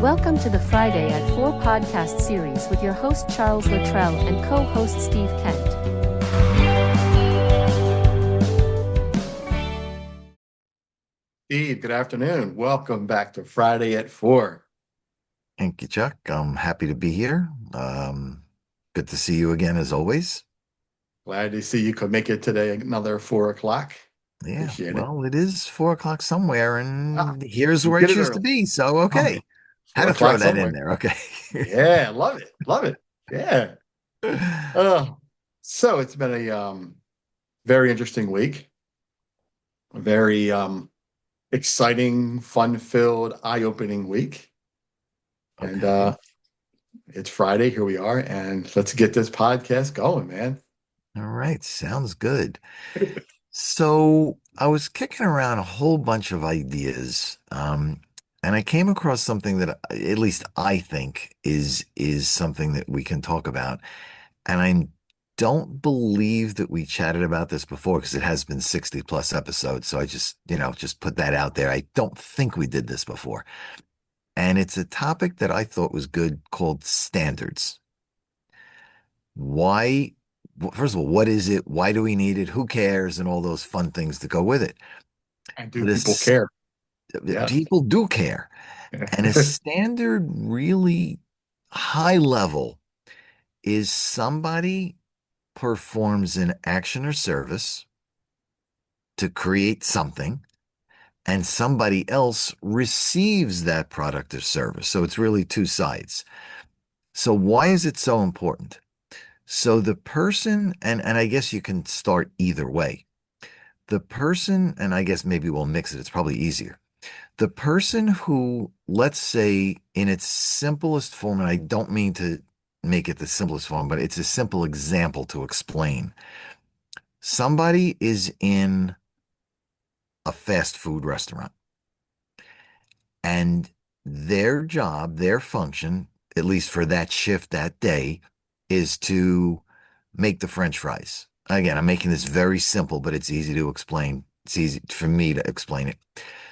Welcome to the Friday at 4 podcast series with your host Charles Luttrell and co-host Steve Kent. Steve, good afternoon. Welcome back to Friday at 4. Thank you, Chuck. I'm happy to be here. Good to see you again, as always. Glad to see you could make it today, another 4 o'clock. Yeah, Appreciate it. well, it is 4 o'clock somewhere, Ah, and here's you where I did it choose to early. be. So, Oh, okay. Had 4 to throw o'clock that in somewhere. there. Okay. Yeah, love it. Love it. Yeah. Uh, so it's been a very interesting week. A very exciting, fun-filled, eye-opening week. And Okay. it's Friday. Here we are. And let's get this podcast going, man. All right. Sounds good. So I was kicking around a whole bunch of ideas, and I came across something that at least I think is something that we can talk about. And I don't believe that we chatted about this before because it has been 60 plus episodes. So I just put that out there. I don't think we did this before. And it's a topic that I thought was good called standards. Why, first of all, what is it? Why do we need it? Who cares? And all those fun things that go with it. And do But people care? Yes. people do care. And a standard really high level is somebody performs an action or service to create something, and somebody else receives that product or service. So it's really two sides. So why is it so important? So the person, and I guess you can start either way. The person, and I guess maybe we'll mix it, it's probably easier. The person who, let's say, in its simplest form, and I don't mean to make it the simplest form, but it's a simple example to explain. Somebody is in a fast food restaurant, and their job, their function, at least for that shift that day, is to make the French fries. Again, I'm making this very simple, but it's easy to explain. It's easy for me to explain it.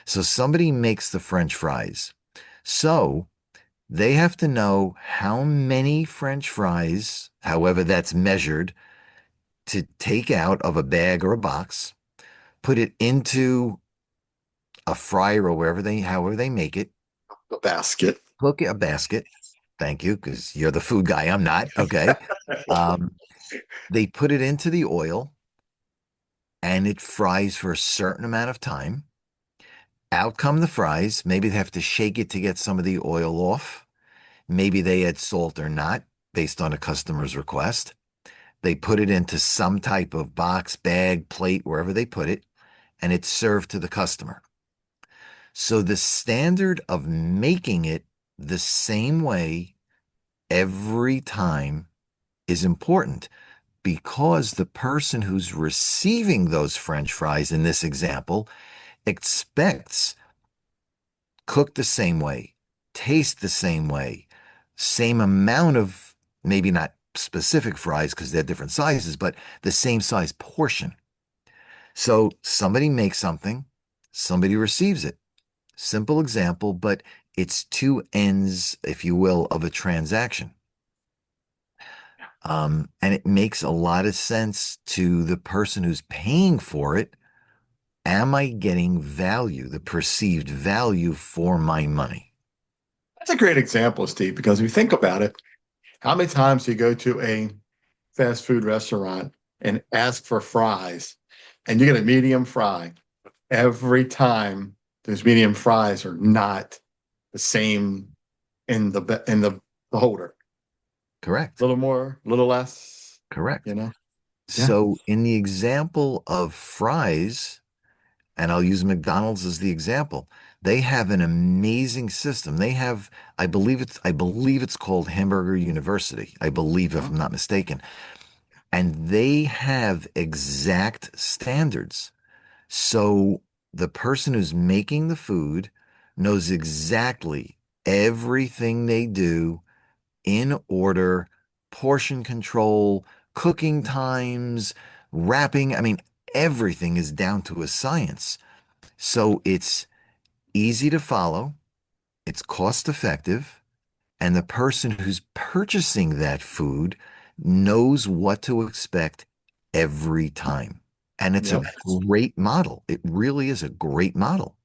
So somebody makes the French fries. So they have to know how many French fries, however that's measured, to take out of a bag or a box, put it into a fryer or however they make it, The basket. cook a basket. Thank you, because you're the food guy. I'm not. Okay. Um, they put it into the oil and it fries for a certain amount of time. Out come the fries. Maybe they have to shake it to get some of the oil off. Maybe they add salt or not, based on a customer's request. They put it into some type of box, bag, plate, wherever they put it, and it's served to the customer. So the standard of making it the same way every time is important because the person who's receiving those French fries in this example expects cooked the same way, taste the same way, same amount of maybe not specific fries because they're different sizes, but the same size portion. So somebody makes something, somebody receives it. Simple example, but it's two ends, if you will, of a transaction. And it makes a lot of sense to the person who's paying for it. Am I getting value, the perceived value for my money? That's a great example, Steve, because if you think about it, how many times do you go to a fast food restaurant and ask for fries and you get a medium fry? Every time those medium fries are not the same in the holder. A Correct. little more, a little less, Correct. you know? Yeah. So, in the example of fries, and I'll use McDonald's as the example, they have an amazing system. They have, I believe it's called Hamburger University. I believe, if Huh? I'm not mistaken, and they have exact standards. So the person who's making the food knows exactly everything they do in order, portion control, cooking times, wrapping. I mean, everything is down to a science. So it's easy to follow. it's cost effective, and the person who's purchasing that food knows what to expect every time. And it's a Yep. great model. It really is a great model.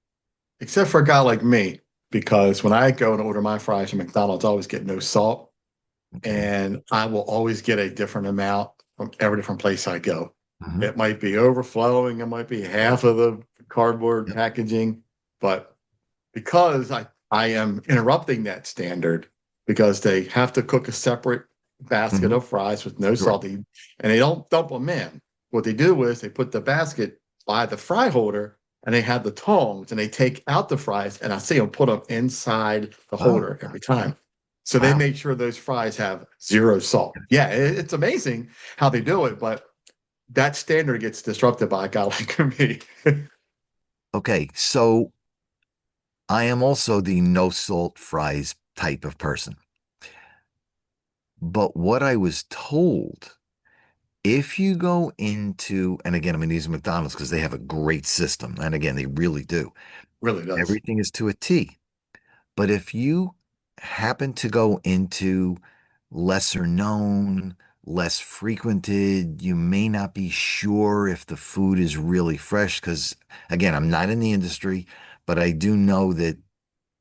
Except for a guy like me, because when I go and order my fries from McDonald's, I always get no salt, Okay. and I will always get a different amount from every different place I go. Mhm. It might be overflowing, it might be half of the cardboard Yep. packaging, but because I am interrupting that standard because they have to cook a separate basket Mhm. of fries with no Right. salty, and they don't dump them in. What they do is they put the basket by the fry holder and they have the tongs and they take out the fries, and I see them put them inside the Oh, holder every time. So they wow. make sure those fries have zero salt. Yeah, it's amazing how they do it, but that standard gets disrupted by a guy like me. Okay. So I am also the no salt fries type of person. But what I was told, if you go into, and again, I'm going to use McDonald's because they have a great system. And again, they really do. Really does. Everything is to a T. But if you happen to go into lesser known, less frequented, you may not be sure if the food is really fresh. Because again, I'm not in the industry, but I do know that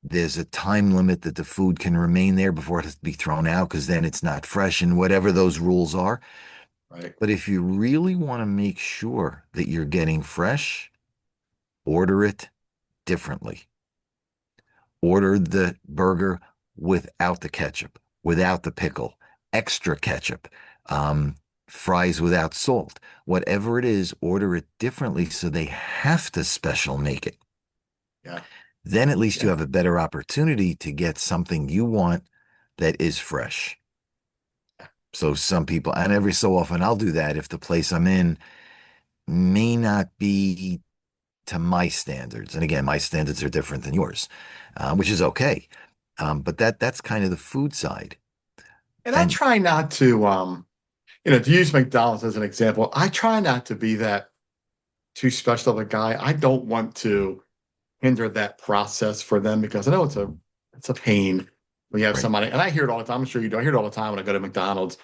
there's a time limit that the food can remain there before it has to be thrown out because then it's not fresh and whatever those rules are. Right. But if you really want to make sure that you're getting fresh, order it differently. Order the burger without the ketchup, without the pickle, extra ketchup, um, fries without salt. Whatever it is, order it differently so they have to special make it. Yeah. Then at least you Yeah. have a better opportunity to get something you want that is fresh. So some people, and every so often I'll do that if the place I'm in may not be to my standards. And again, my standards are different than yours, which is okay. But that's kind of the food side. And I And try not to, to use McDonald's as an example, I try not to be that too special of a guy. I don't want to hinder that process for them because I know it's a pain when you have right, somebody, and I hear it all the time. I'm sure you do. I hear it all the time when I go to McDonald's.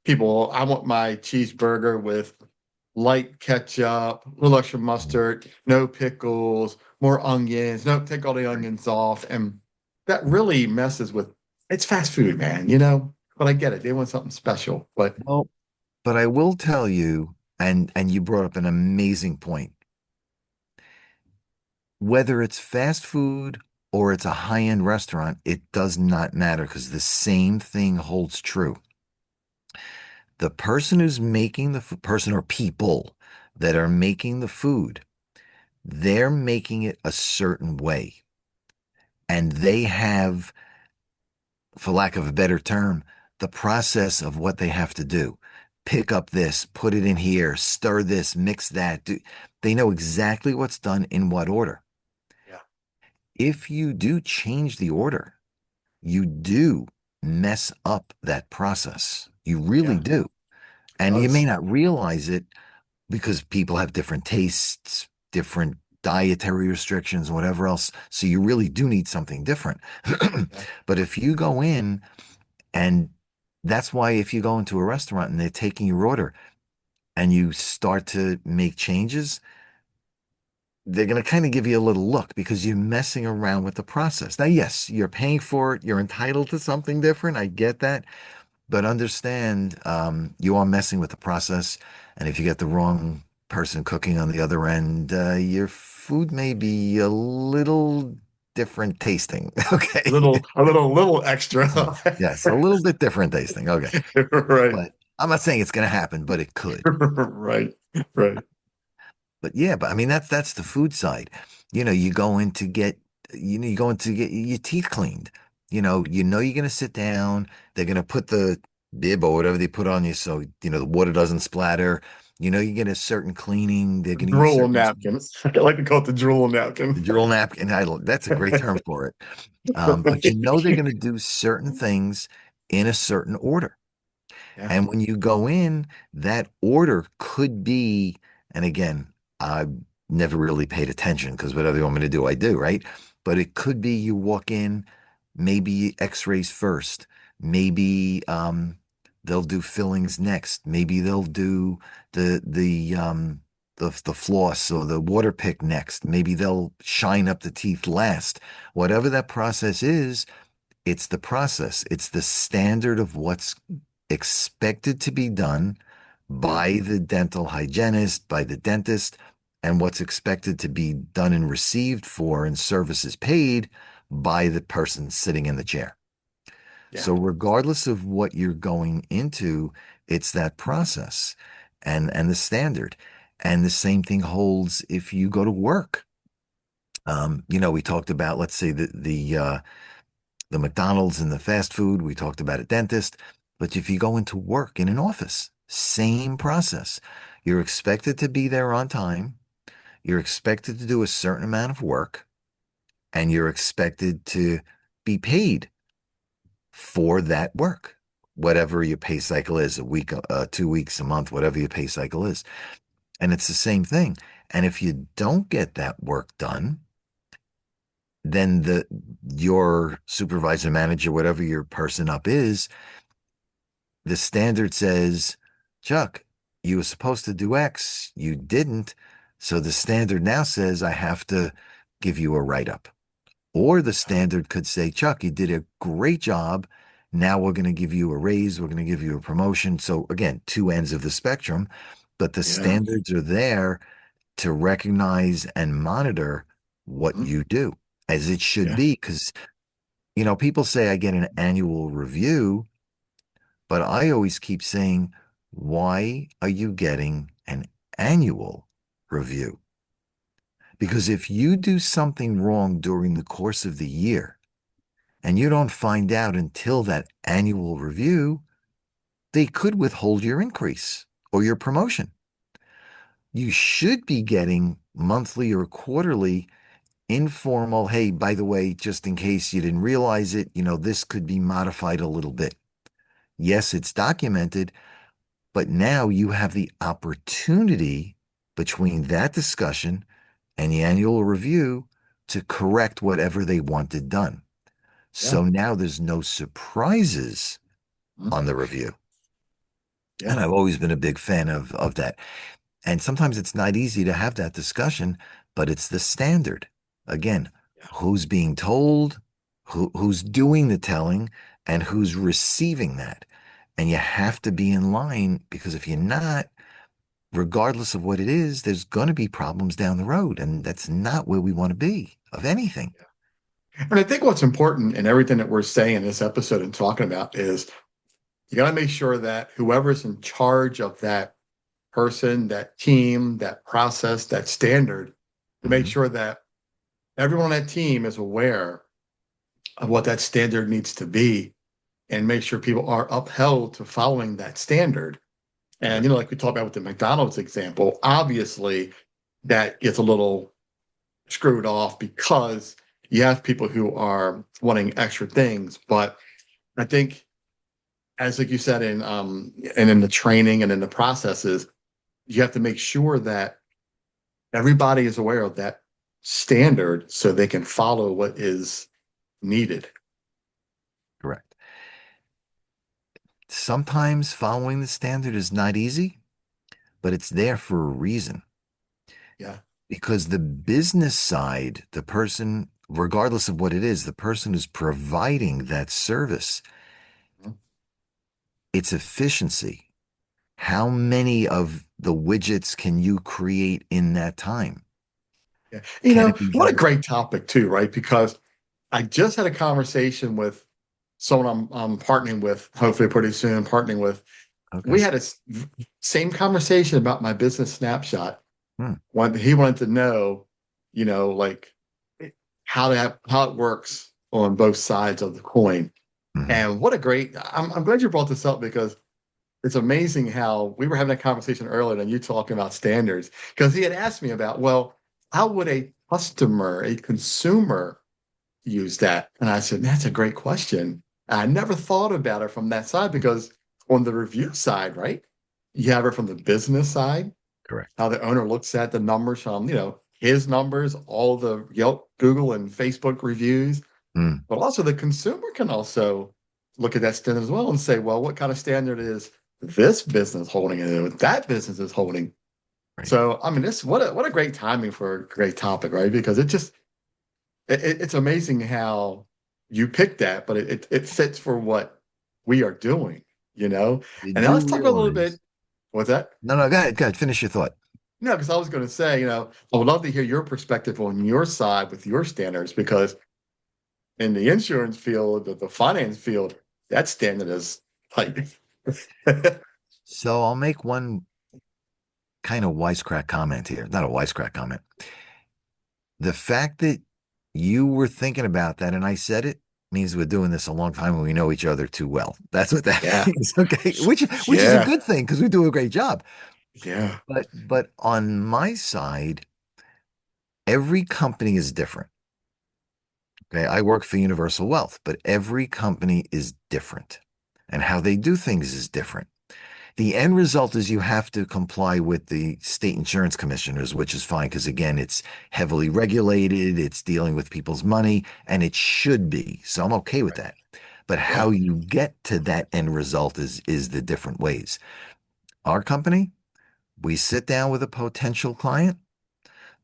People, I want my cheeseburger with light ketchup, a little extra mustard, no pickles, more onions, no, take all the right. onions off. And that really messes with it's fast food, man. But I get it. They want something special. But Well, but I will tell you, and you brought up an amazing point. Whether it's fast food or it's a high-end restaurant, it does not matter because the same thing holds true. The person who's making the person or people that are making the food, they're making it a certain way. And they have, for lack of a better term, the process of what they have to do. Pick up this, put it in here, stir this, mix that. They know exactly what's done in what order. yeah, If you do change the order, you do mess up that process. You really yeah, do. it And you may does. not realize it because people have different tastes, different dietary restrictions, whatever else. So you really do need something different. Yeah. But if you go in, and that's why if you go into a restaurant and they're taking your order and you start to make changes, they're going to kind of give you a little look because you're messing around with the process. Now, yes, you're paying for it. You're entitled to something different. I get that. But understand, you are messing with the process. And if you get the wrong person cooking on the other end, your food may be a little different tasting. Okay. A little extra. Yes, a little bit different tasting. Okay. Right. But I'm not saying it's going to happen, but it could. Right. Right. But yeah, but I mean that's the food side. You go in to get you go in to get your teeth cleaned. You know you're gonna sit down, they're gonna put the bib or whatever they put on you so the water doesn't splatter. You get a certain cleaning, they're gonna use Drool certain napkins. I like to call it the drool napkin. the drill napkin. That's a great term for it. But they're gonna do certain things in a certain order. Yeah. And when you go in, that order could be, and again, I've never really paid attention because whatever you want me to do, I do, right? But it could be you walk in, maybe x-rays first, maybe they'll do fillings next, maybe they'll do the floss or the water pick next, maybe they'll shine up the teeth last. Whatever that process is, it's the process. It's the standard of what's expected to be done Yeah. by the dental hygienist, by the dentist, and what's expected to be done and received for and services paid by the person sitting in the chair. Yeah. So regardless of what you're going into, it's that process and the standard. And the same thing holds if you go to work. We talked about, let's say, the McDonald's and the fast food. We talked about a dentist. But if you go into work in an office, same process. You're expected to be there on time. You're expected to do a certain amount of work, and you're expected to be paid for that work, whatever your pay cycle is, a week, 2 weeks, a month, whatever your pay cycle is. And it's the same thing. And if you don't get that work done, then your supervisor, manager, whatever your person up is, the standard says, Chuck, you were supposed to do X, you didn't. So the standard now says I have to give you a write-up. Or the standard could say, Chuck, you did a great job. Now we're going to give you a raise. We're going to give you a promotion. So again, two ends of the spectrum, but the Yeah. standards are there to recognize and monitor what Mhm. you do as it should Yeah. be. Because, people say I get an annual review, but I always keep saying, why are you getting an annual review? Because if you do something wrong during the course of the year and you don't find out until that annual review, they could withhold your increase or your promotion. You should be getting monthly or quarterly informal, hey, by the way, just in case you didn't realize it, this could be modified a little bit. Yes, it's documented, but now you have the opportunity between that discussion and the annual review to correct whatever they wanted done. Yeah. So now there's no surprises Mhm. on the review. And Yeah. I've always been a big fan of that. And sometimes it's not easy to have that discussion, but it's the standard. Again, Yeah. who's being told, who's doing the telling, and who's receiving that. And you have to be in line because if you're not, regardless of what it is, there's going to be problems down the road. And that's not where we want to be of anything. And I think what's important in everything that we're saying in this episode and talking about is you got to make sure that whoever's in charge of that person, that team, that process, that standard, to make Mhm. sure that everyone on that team is aware of what that standard needs to be and make sure people are upheld to following that standard. And, Correct. like we talked about with the McDonald's example, obviously that gets a little screwed off because you have people who are wanting extra things. But I think, as like you said, and in the training and in the processes, you have to make sure that everybody is aware of that standard so they can follow what is needed. Correct. Sometimes following the standard is not easy, but it's there for a reason. Yeah. Because the business side, the person, regardless of what it is, the person who's providing that service, Mhm. it's efficiency. How many of the widgets can you create in that time? Yeah. Can it be What a done? great topic too, right? Because I just had a conversation with someone I'm partnering with, hopefully pretty soon, partnering with. Okay. We had a same conversation about my business snapshot. Hmm. He wanted to know, like how it works on both sides of the coin. Mhm. And what a great, I'm glad you brought this up because it's amazing how we were having a conversation earlier and you talking about standards because he had asked me about, well, how would a customer, a consumer use that? And I said, that's a great question. I never thought about it from that side because on the review side, right? You have it from the business side, Correct. how the owner looks at the numbers from, his numbers, all the Yelp, Google, and Facebook reviews. Mm. But also the consumer can also look at that standard as well and say, well, what kind of standard is this business holding and that business is holding? Right. So, I mean, this what a great timing for a great topic, right? Because it's amazing how you picked that, but it fits for what we are doing, you know? Did And now you let's talk a little realize? bit. What's that? No, no, go ahead. Go ahead. Finish your thought. No, because I was going to say, I would love to hear your perspective on your side with your standards, because in the insurance field, the finance field, that standard is like, So I'll make one kind of wisecrack comment here. Not a wisecrack comment. The fact that you were thinking about that and I said it means we're doing this a long time and we know each other too well. That's what that yeah, means. Okay. Which is a yeah, good thing because we do a great job. yeah, But on my side, every company is different. Okay. I work for Universal Wealth, but every company is different and how they do things is different. The end result is you have to comply with the state insurance commissioners, which is fine because, again, it's heavily regulated, it's dealing with people's money, and it should be. So I'm okay with right, that. But yeah, how you get to that end result is the different ways. Our company, we sit down with a potential client.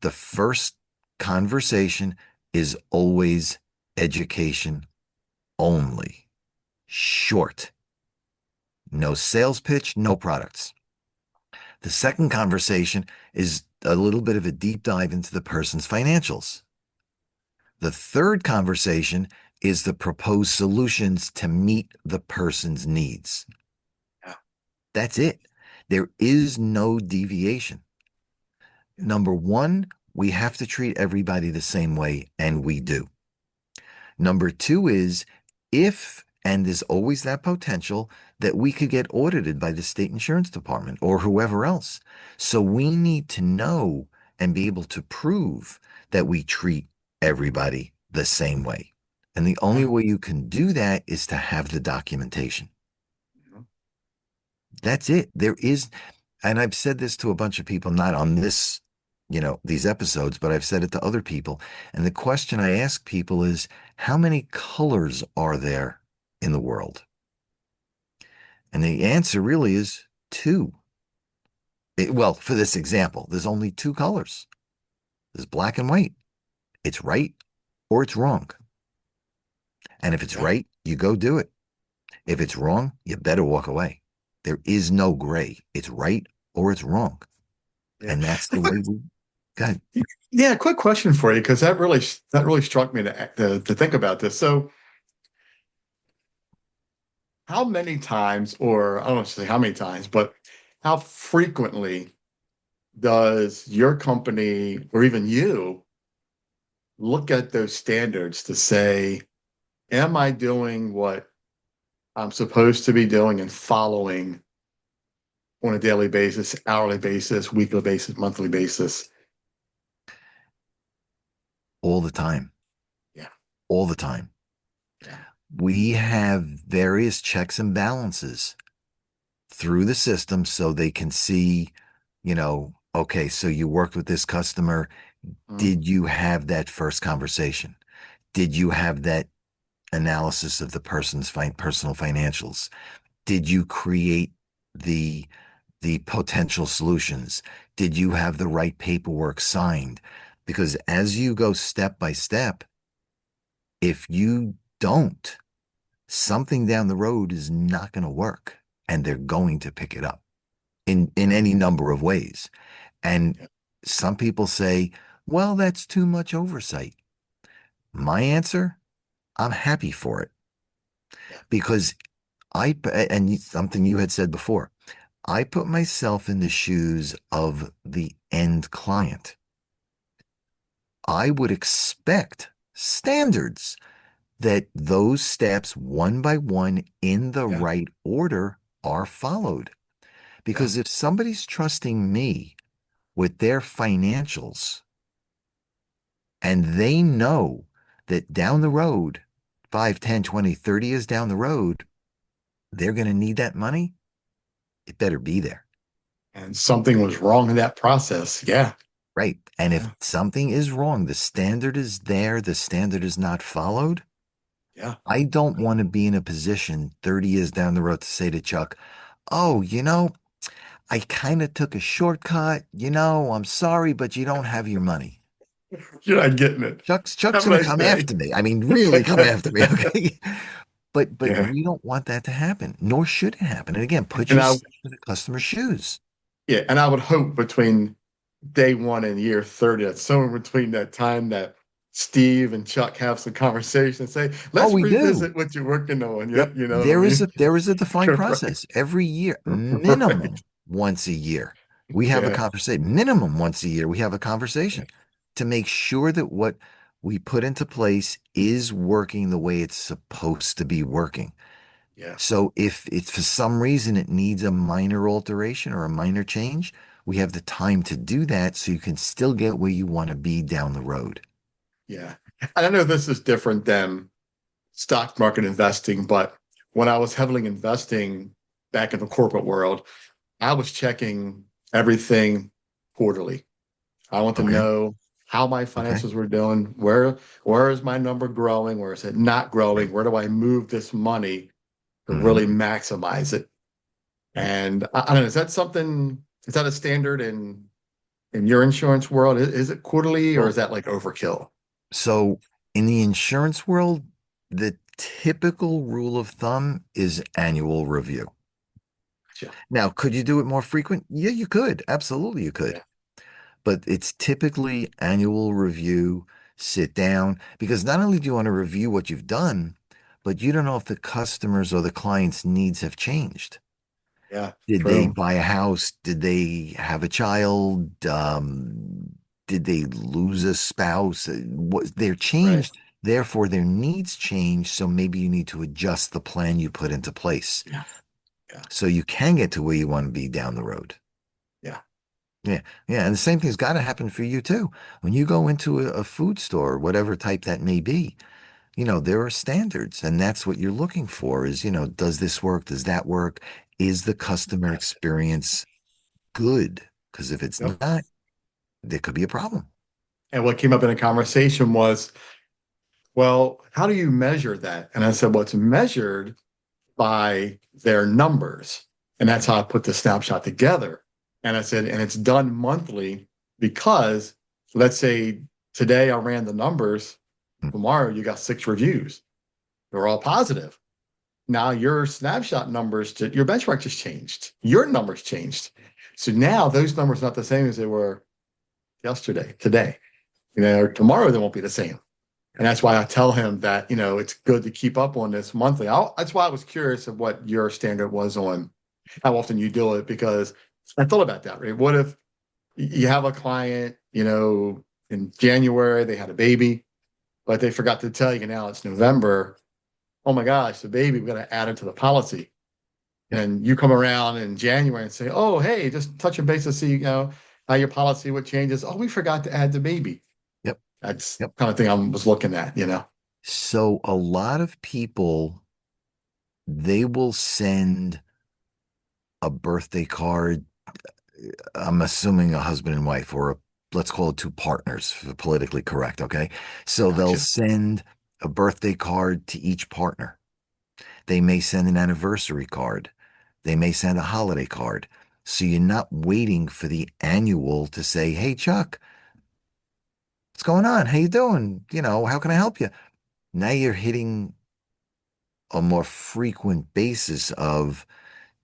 The first conversation is always education only, short, no sales pitch, no products. The second conversation is a little bit of a deep dive into the person's financials. The third conversation is the proposed solutions to meet the person's needs. yeah, That's it. There is no deviation. Number one, we have to treat everybody the same way, and we do. Number two is if, and there's always that potential that we could get audited by the state insurance department or whoever else. So we need to know and be able to prove that we treat everybody the same way. And the only yeah, way you can do that is to have the documentation. yeah. That's it. There is, and I've said this to a bunch of people, not on this, these episodes, but I've said it to other people. And the question I ask people is, how many colors are there in the world? And the answer really is two. Well, for this example, there's only two colors. There's black and white. It's right or it's wrong. And if it's Yeah. right, you go do it. If it's wrong, you better walk away. There is no gray. It's right or it's wrong. Yeah. And that's A the quick, way we got. yeah, quick question for you, because that really struck me to think about this. So, how many times, or I don't want to say how many times, but how frequently does your company or even you look at those standards to say, am I doing what I'm supposed to be doing and following on a daily basis, hourly basis, weekly basis, monthly basis? All the time, Yeah, all the time. yeah, We have various checks and balances through the system so they can see, okay, so you worked with this customer. mhm, Did you have that first conversation? Did you have that analysis of the person's personal financials? Did you create the the potential solutions? Did you have the right paperwork signed? Because as you go step by step, if you don't, something down the road is not going to work and they're going to pick it up in yeah, any number of ways. And yeah, some people say, well, that's too much oversight. My answer, I'm happy for it yeah, because and something you had said before, I put myself in the shoes of the end client. I would expect standards that those steps, one by one, in the yeah, right order, are followed. yeah, Because if somebody's trusting me with their financials and they know that down the road, 5, 10, 20, 30 years down the road, they're going to need that money, it better be there. and something was wrong in that process. Yeah, Right. And if yeah, something is wrong, the standard is there, the standard is not followed, Yeah. I don't want to be in a position 30 years down the road to say to Chuck, oh, I kind of took a shortcut. I'm sorry, but you don't have your money. You're not getting it. Chuck's Have a gonna nice come day. after me. I mean, really come after me. Okay. But Yeah. we don't want that to happen, nor should it happen. And again, put And I, yourself in the customer's shoes. yeah, and I would hope between day one and year 30, that somewhere between that time that Steve and Chuck have some conversation and say, Oh, let's we do. revisit what you're working on. Yeah, Yep. you know what I There is mean? a there is a defined Right. process every year, Right. minimum once a year. We have a Yeah. conversation. Minimum once a year, we have a conversation to make sure that what we put into place is working the way it's supposed to be working. Yeah. So if it's for some reason it needs a minor alteration or a minor change, we have the time to do that so you can still get where you want to be down the road. Yeah. And I know this is different than stock market investing, but when I was heavily investing back in the corporate world, I was checking everything quarterly. I want to Okay. know how my Okay. finances were doing, where is my number growing, where is it not Right. growing, where do I move this money to Hmm. really maximize it? Right. And I don't know, is that a standard in your insurance world? Is it quarterly or is Well, that like overkill? so in the insurance world, the typical rule of thumb is annual review. Gotcha. Now, could you do it more frequent? Yeah, you could. Absolutely, you could. Yeah. But it's typically annual review, sit down, because not only do you want to review what you've done, but you don't know if the customers or the client's needs have changed. Yeah. Did they True. buy a house? Did they have a child? Did they lose a spouse? They're Right. changed. Therefore, their needs change. So maybe you need to adjust the plan you put into place Yeah. Yeah. so you can get to where you want to be down the road. Yeah. Yeah. Yeah. And the same thing's got to happen for you too. When you go into a food store, whatever type that may be, there are standards, and that's what you're looking for is, does this work? Does that work? Is the customer experience good? Because if it's Yep. not, there could be a problem. And what came up in a conversation was, well, how do you measure that? And I said, well, it's measured by their numbers. And that's how I put the snapshot together. And I said, and it's done monthly because let's say today I ran the numbers, Hmm. tomorrow you got 6 reviews. They're all positive. Now your snapshot numbers, your benchmark just changed. Your numbers changed. So now those numbers are not the same as they were yesterday, today. Or tomorrow they won't be the same. And that's why I tell him that, it's good to keep up on this monthly. That's why I was curious of what your standard was on how often you do it, because I thought about that, right? What if you have a client, in January, they had a baby, but they forgot to tell you now it's November. Oh my gosh, the baby, we got to add it to the policy. Yep. And you come around in January and say, oh, hey, just touching base to see, how your policy, what changes. Oh, we forgot to add the baby. Yep. That's Yep. kind of thing I was looking at. So a lot of people, they will send a birthday card. I'm assuming a husband and wife, or let's call it two partners for politically correct. Okay. So they'll Gotcha. send a birthday card to each partner. They may send an anniversary card. They may send a holiday card. So you're not waiting for the annual to say, "Hey Chuck, what's going on? How you doing? How can I help you?" Now you're hitting a more frequent basis of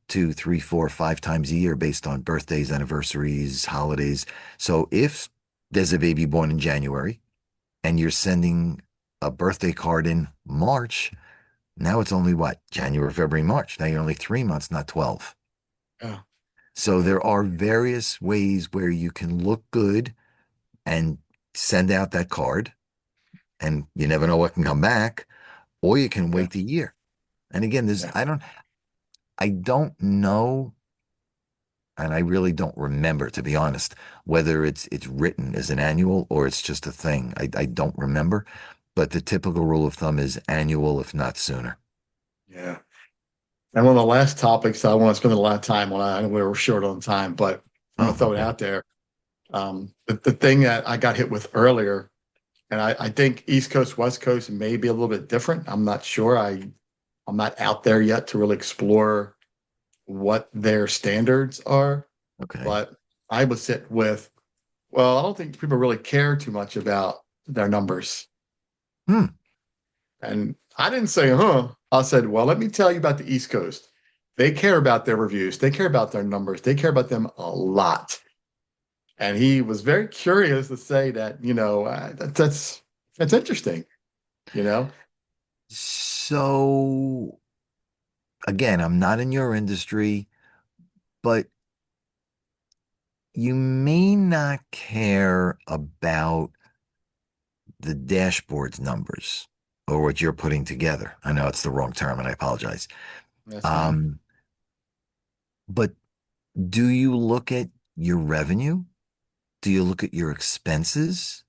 two, three, four, 5 times a year based on birthdays, anniversaries, holidays. So if there's a baby born in January and you're sending a birthday card in March, now it's only what? January, February, March. Now you're only 3 months, not 12. Yeah. So there are various ways where you can look good and send out that card, and you never know what can come back, or you can Yeah. wait the year. And again, Yeah. I don't know, and I really don't remember, to be honest, whether it's written as an annual or it's just a thing. I don't remember, but the typical rule of thumb is annual, if not sooner. Yeah. And one of the last topics I want to spend a lot of time on, I know we're short on time, but I'm going Oh, to throw it okay. out there. The thing that I got hit with earlier And I think East Coast, West Coast may be a little bit different. I'm not sure. I'm not out there yet to really explore what their standards are, Okay. but I would sit with, well, I don't think people really care too much about their numbers. Hmm. And I didn't say, huh. I said, well, let me tell you about the East Coast. They care about their reviews. They care about their numbers. They care about them a lot. And he was very curious to say that, that's interesting, you know? So again, I'm not in your industry, but you may not care about the dashboard's numbers or what you're putting together. I know it's the wrong term and I apologize. That's fine. Um, but do you look at your revenue? Do you look at your expenses?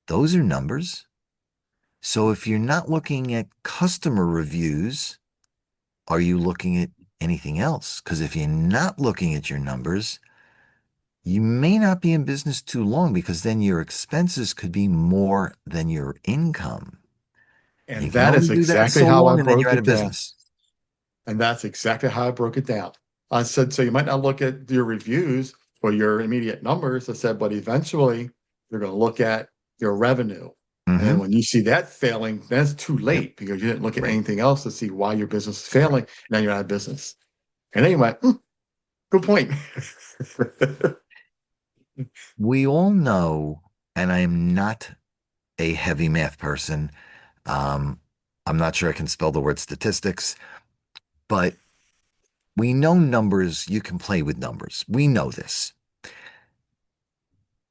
Those are numbers. So if you're not looking at customer reviews, are you looking at anything else? Because if you're not looking at your numbers, you may not be in business too long because then your expenses could be more than your income. You And can that only is do that exactly so how I long and then you're broke out it of down. business. And that's exactly how I broke it down. I said, so you might not look at your reviews or your immediate numbers. I said, but eventually you're going to look at your revenue. And then Mm-hmm. when you see that failing, then it's too Yep. late because you didn't look at Right. anything else to see why your business is Right. failing. Now you're out of business. And then you went, good point. We all know, and I am not a heavy math person. Um, I'm not sure I can spell the word statistics, but we know numbers. You can play with numbers. We know this.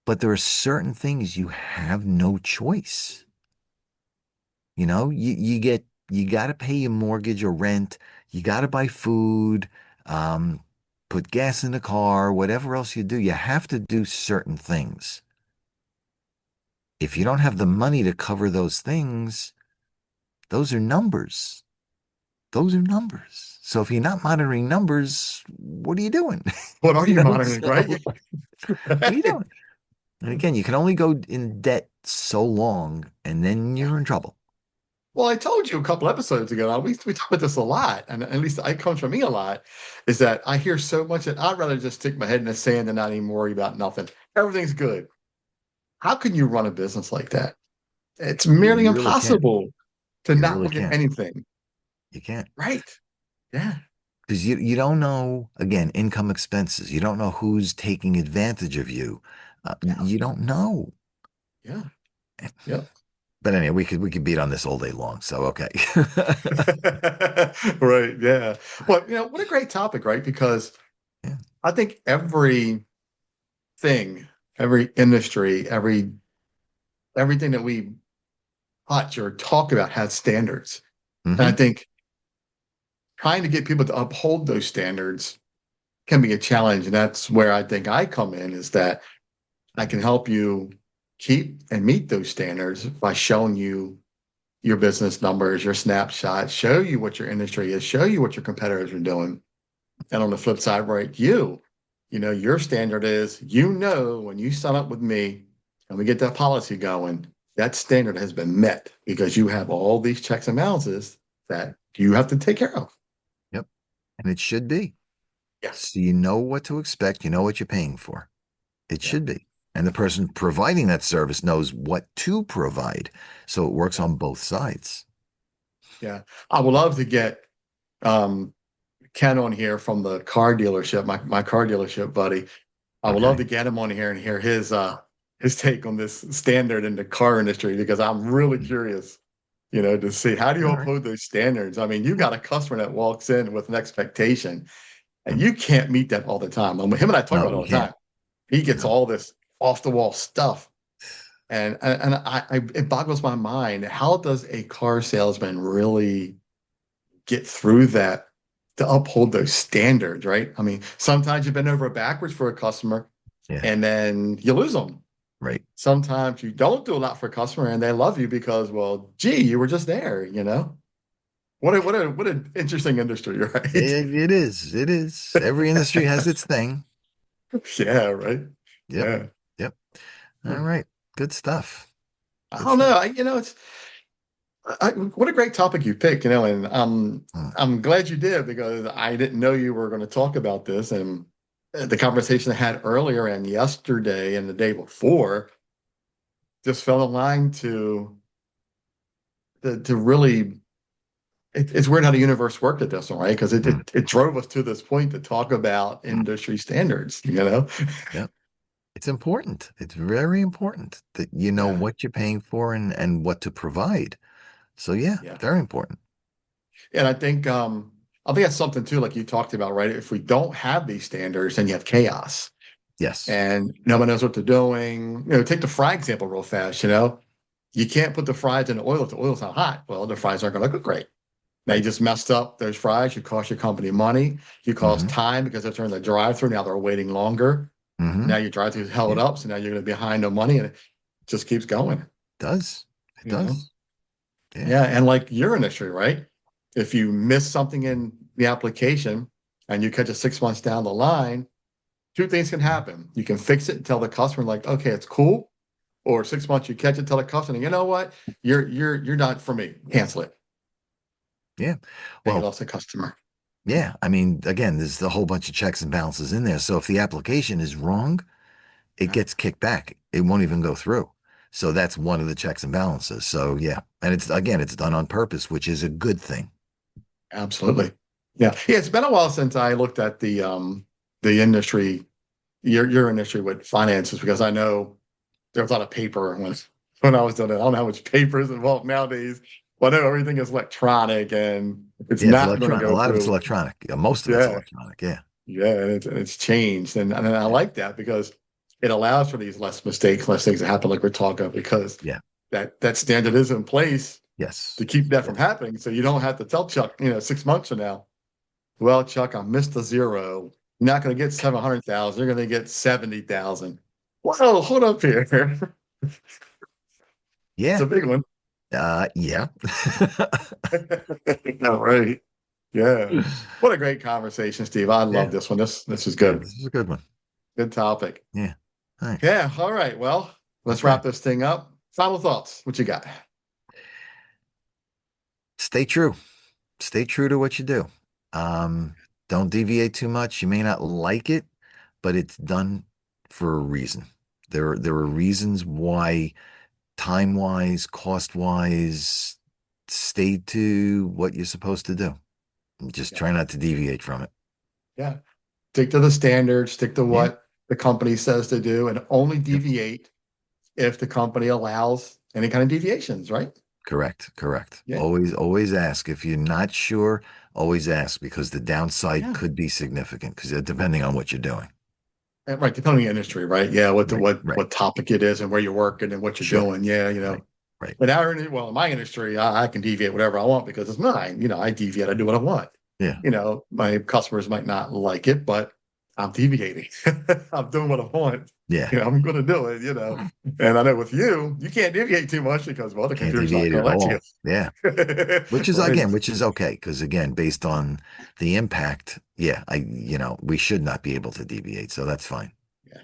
But there are certain things you have no choice. You got to pay your mortgage or rent. You got to buy food, um, put gas in the car, whatever else you do. You have to do certain things. If you don't have the money to cover those things, those are numbers. Those are numbers. So if you're not monitoring numbers, what are you doing? What are You you know, monitoring, so right? what are you doing? And again, you can only go in debt so long and then you're in trouble. Well, I told you a couple episodes ago, we talk about this a lot, and at least it comes from me a lot, is that I hear so much that I'd rather just stick my head in the sand and not even worry about nothing. Everything's good. How can you run a business like that? It's merely You really can't. impossible to You not really look at can't. anything. You can't. Right. Yeah. Because you don't know, again, income expenses. You don't know who's taking advantage of you. Yeah. You don't know. Yeah. Yeah. But anyway, we could beat on this all day long. So okay. Right. Yeah. Well, what a great topic, right? Because Yeah. I think thing, every industry, everything that we touch or talk about has standards. And I Hmm. think trying to get people to uphold those standards can be a challenge. And that's where I think I come in is that I can help you keep and meet those standards by showing you your business numbers, your snapshots, show you what your industry is, show you what your competitors are doing. And on the flip side, right, your standard is, when you sign up with me and we get that policy going, that standard has been met because you have all these checks and balances that you have to take care of. Yep. And it should be. Yeah. So you know what to expect. You know what you're paying for. It Yeah. should be. And the person providing that service knows what to provide. So it works Yeah. on both sides. Yeah. I would love to get um, Ken on here from the car dealership, my car dealership buddy. I would love Okay. to get him on here and hear his take on this standard in the car industry because I'm really Mm. curious, to see how do you All right. uphold those standards? I mean, you got a customer that walks in with an expectation and Mm. you can't meet that all the time. I mean, him and I talk No, about it you all the time. can't. He gets No. all this off the wall stuff. And it boggles my mind. How does a car salesman really get through that to uphold those standards, right? I mean, sometimes you bend over backwards for a customer Yeah. and then you lose them. Right. Sometimes you don't do a lot for a customer and they love you because, well, gee, you were just there. What an interesting industry, right? It is. It is. Every industry has its thing. Yeah, right. Yep. Yeah. Yep. All right. Good stuff. I Good don't for you. know. What a great topic you picked, and Mm, I'm glad you did because I didn't know you were going to talk about this. And the conversation I had earlier and yesterday and the day before just fell in line to really. It's weird how the universe worked at this one, right? Because it, mm. it it drove us to this point to talk about industry standards. Yep. It's important. It's very important that you know Yeah, what you're paying for and what to provide. So yeah, yeah. very important. And I think that's something too, like you talked about, right? If we don't have these standards, then you have chaos. Yes. And no one knows what they're doing. Take the fry example real fast. You can't put the fries in the oil if the oil's not hot. Well, the fries aren't going to look great. Now you Right. just messed up those fries. You cost your company money. You cost Hmm. time because if they're in the drive-through, now they're waiting longer. Hmm. Now your drive-through's held Yeah, up, so now you're going to be behind on money, and it just keeps going. it does. It You know, does. Yeah. yeah. And like your industry, right? If you miss something in the application and you catch it 6 months down the line, two things can happen. You can fix it and tell the customer, like, okay, it's cool. Or 6 months, you catch it, tell the customer, you know what? You're not for me. Cancel it. Yeah. And you Well, lost a customer. yeah. I mean, again, there's a whole bunch of checks and balances in there. So if the application is wrong, it Yeah, gets kicked back. It won't even go through. So that's one of the checks and balances. So yeah. And it's again, it's done on purpose, which is a good thing. absolutely. Yeah. Yeah. It's been a while since I looked at the industry, your industry with finances, because I know there was a lot of paper when I was doing it. I don't know how much paper is involved nowadays, but I know everything is electronic and it's Yeah, it's not going to electronic. A go lot of it's through. electronic. Yeah, most of it's Yeah. electronic. Yeah. Yeah. And it's changed. And I Yeah. like that because it allows for these less mistakes, less things that happen like we're talking, because Yeah. that standard is in place to Yes. keep that from Yes. happening. So you don't have to tell Chuck, 6 months from now, well, Chuck, I missed a zero. You're not going to get 700,000. You're going to get 70,000. Whoa, hold up here. It's Yeah. a big one. Yeah. All right. Yeah. What a great conversation, Steve. I love Yeah. this one. This is Yeah. good. This is a good one. Good topic. Yeah. Nice. Yeah. All right. Well, let's Okay. wrap this thing up. Final thoughts. What you got? Stay true. Stay true to what you do. Don't deviate too much. You may not like it, but it's done for a reason. There are reasons why time wise, cost wise, stay to what you're supposed to do. Just Yeah. try not to deviate from it. Yeah. Stick to the standards, stick to Yeah. what the company says to do, and only Yep. deviate if the company allows any kind of deviations, right? Correct. Correct. Yeah. Always ask. If you're not sure, always ask because the downside Yeah. could be significant because depending on what you're doing. Right. Depending on the industry, right? Yeah. What the Right. what Right. what topic it is and where you're working and what you're Sure. doing. Yeah. Right. Right. But well, in my industry, I can deviate whatever I want because it's mine. I deviate. I do what I want. Yeah. My customers might not like it, but I'm deviating. I'm doing what I want. Yeah. I'm going to do it. And I know with you, you can't deviate too much because well, the Can't computer's not deviate going at to let you. all. Yeah. Right. Which is okay. Because again, based on the impact, yeah, we should not be able to deviate. So that's fine. Yeah.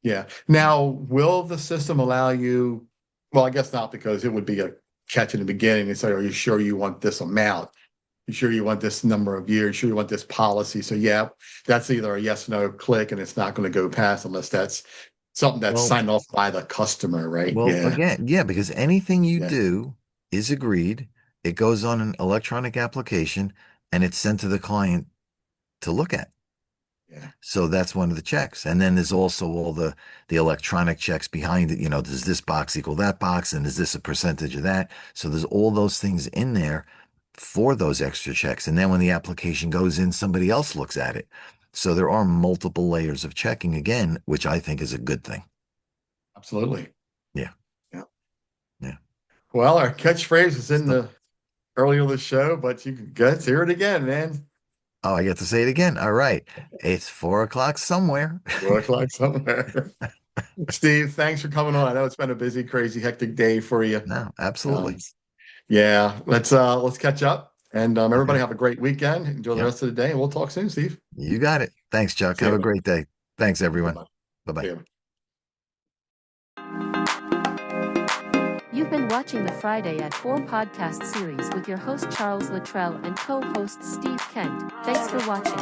Yeah. Now, will the system allow you? Well, I guess not because it would be a catch in the beginning and say, "Are you sure you want this amount? You sure you want this number of years? Sure you want this policy?" So yeah, that's either a yes no click, and it's not going to go past unless that's something that's Well, signed off by the customer, right? well, Yeah. again, yeah, because anything you Yeah. do is agreed. It goes on an electronic application and it's sent to the client to look at. Yeah. So that's one of the checks. And then there's also all the electronic checks behind it. Does this box equal that box? And is this a percentage of that? So there's all those things in there for those extra checks. And then when the application goes in, somebody else looks at it. So there are multiple layers of checking again, which I think is a good thing. Absolutely. Yeah. Yeah. Yeah. Well, our catchphrase is in So, the earlier of the show, but you can let's hear it again, man. oh, I get to say it again. All right. It's 4 o'clock somewhere. Look like somewhere. Steve, thanks for coming on. I know it's been a busy, crazy, hectic day for you. No, Um, absolutely. yeah, let's catch up and everybody Okay. have a great weekend. Enjoy the Yep. rest of the day, and we'll talk soon, Steve. You got it. Thanks, Chuck. See Have you, a man. great day. Thanks, You too, everyone. bud. Bye See bye. you. been watching the Friday at 4 podcast series with your host Charles Luttrell and co-host Steve Kent. Thanks for watching.